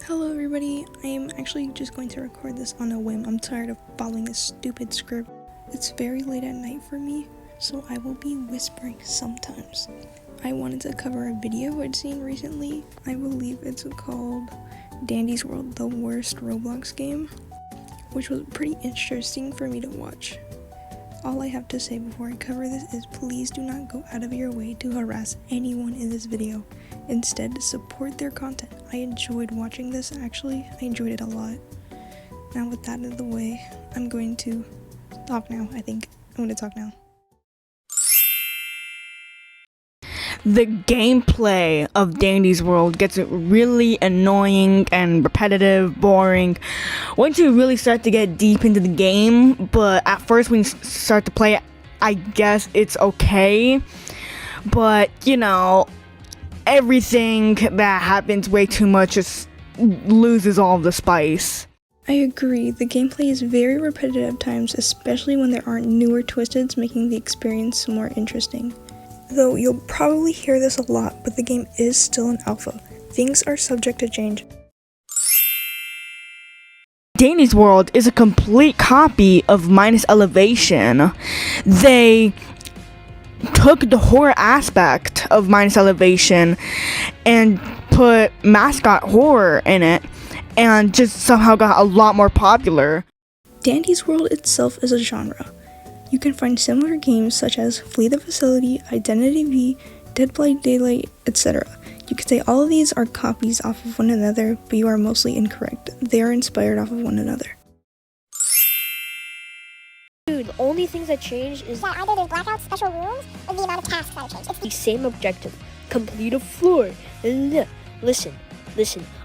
Hello everybody, I am actually just going to record this on a whim. I'm tired of following this stupid script. It's very late at night for me, so I will be whispering sometimes. I wanted to cover a video I'd seen recently. I believe it's called dandysworld, the worst Roblox game, which was pretty interesting for me to watch. All I have to say before I cover this is please do not go out of your way to harass anyone in this video. Instead, support their content. I enjoyed watching this, actually. I enjoyed it a lot. Now with that out of the way, I'm going to talk now, I think. I'm going to talk now. The gameplay of dandysworld gets really annoying and repetitive, boring once you really start to get deep into the game, but at first when you start to play it, I guess it's okay, but you know, everything that happens way too much just loses all of the spice. I agree, the gameplay is very repetitive at times, especially when there aren't newer twists making the experience more interesting. Though you'll probably hear this a lot, but the game is still an alpha. Things are subject to change. dandysworld is a complete copy of Minus Elevation. They took the horror aspect of Minus Elevation and put mascot horror in it and just somehow got a lot more popular. dandysworld itself is a genre. You can find similar games such as Flee the Facility, Identity V, Dead by Daylight, etc. You could say all of these are copies off of one another, but you are mostly incorrect. They are inspired off of one another. Dude, the only things that changed is either there's blackouts, special rooms, or the amount of tasks that change. It's the same objective. Complete a floor. Listen,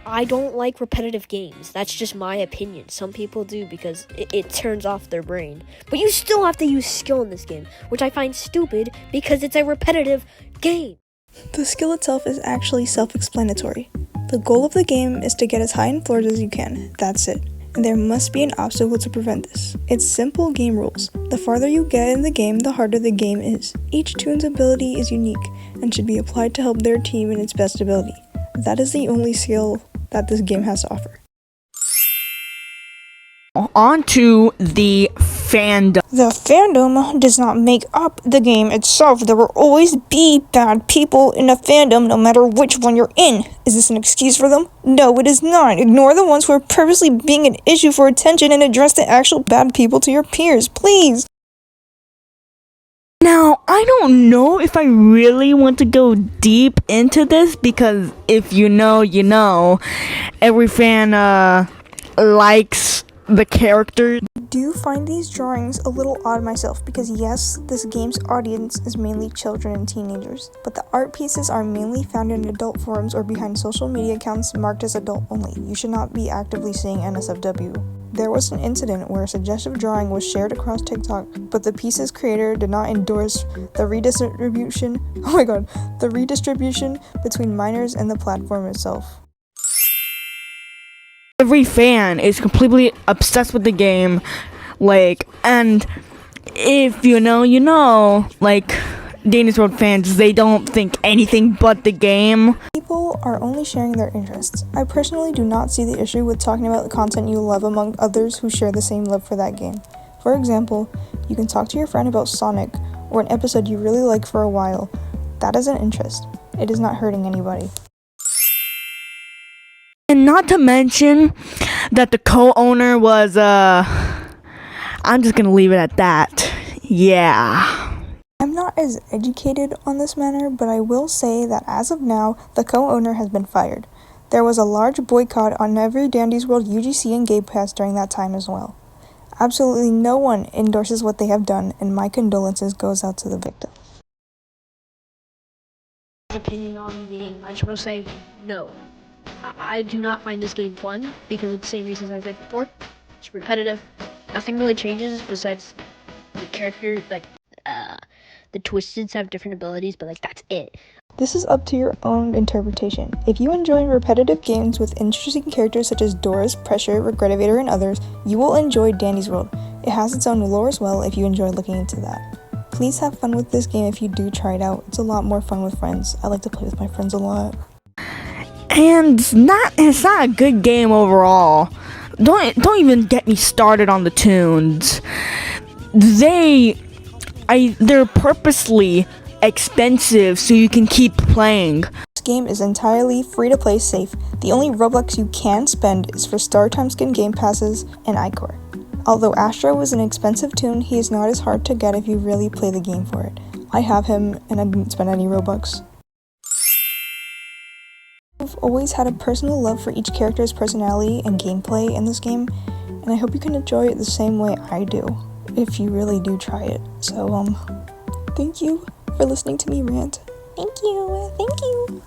I don't like repetitive games. That's just my opinion. Some people do because it turns off their brain. But you still have to use skill in this game, which I find stupid because it's a repetitive game. The skill itself is actually self-explanatory. The goal of the game is to get as high in floors as you can. That's it. And there must be an obstacle to prevent this. It's simple game rules. The farther you get in the game, the harder the game is. Each toon's ability is unique and should be applied to help their team in its best ability. That is the only skill that this game has to offer. On to the fandom. The fandom does not make up the game itself. There will always be bad people in a fandom no matter which one you're in. Is this an excuse for them? No, it is not. Ignore the ones who are purposely being an issue for attention and address the actual bad people to your peers, please. Now, I don't know if I really want to go deep into this because if you know, you know. Every fan likes the character. I do find these drawings a little odd myself because yes, this game's audience is mainly children and teenagers, but the art pieces are mainly found in adult forums or behind social media accounts marked as adult only. You should not be actively seeing NSFW. There was an incident where a suggestive drawing was shared across TikTok, but the piece's creator did not endorse the redistribution between minors and the platform itself. Every fan is completely obsessed with the game, and if you know, you know, dandysworld fans, they don't think anything but the game. People are only sharing their interests. I personally do not see the issue with talking about the content you love among others who share the same love for that game. For example, you can talk to your friend about Sonic, or an episode you really like for a while. That is an interest. It is not hurting anybody. And not to mention that the co-owner was, I'm just gonna leave it at that. Yeah. I'm not as educated on this matter, but I will say that as of now, the co-owner has been fired. There was a large boycott on every dandysworld UGC and Game Pass during that time as well. Absolutely no one endorses what they have done, and my condolences goes out to the victim. Opinion on the game, I just want to say no. I do not find this game fun because of the same reasons I said before. It's repetitive. Nothing really changes besides the character, the Twisteds have different abilities, but that's it. This is up to your own interpretation. If you enjoy repetitive games with interesting characters such as Doris, Pressure, Regretivator, and others, you will enjoy dandysworld. It has its own lore as well if you enjoy looking into that. Please have fun with this game if you do try it out. It's a lot more fun with friends. I like to play with my friends a lot. and it's not a good game overall. Don't even get me started on the tunes. They're purposely expensive so you can keep playing. This game is entirely free to play safe. The only Roblox you can spend is for Star Time Skin Game Passes and iCore. Although Astro is an expensive tune, he is not as hard to get if you really play the game for it. I have him and I didn't spend any Robux. I've always had a personal love for each character's personality and gameplay in this game, and I hope you can enjoy it the same way I do, if you really do try it. So, thank you for listening to me rant. Thank you.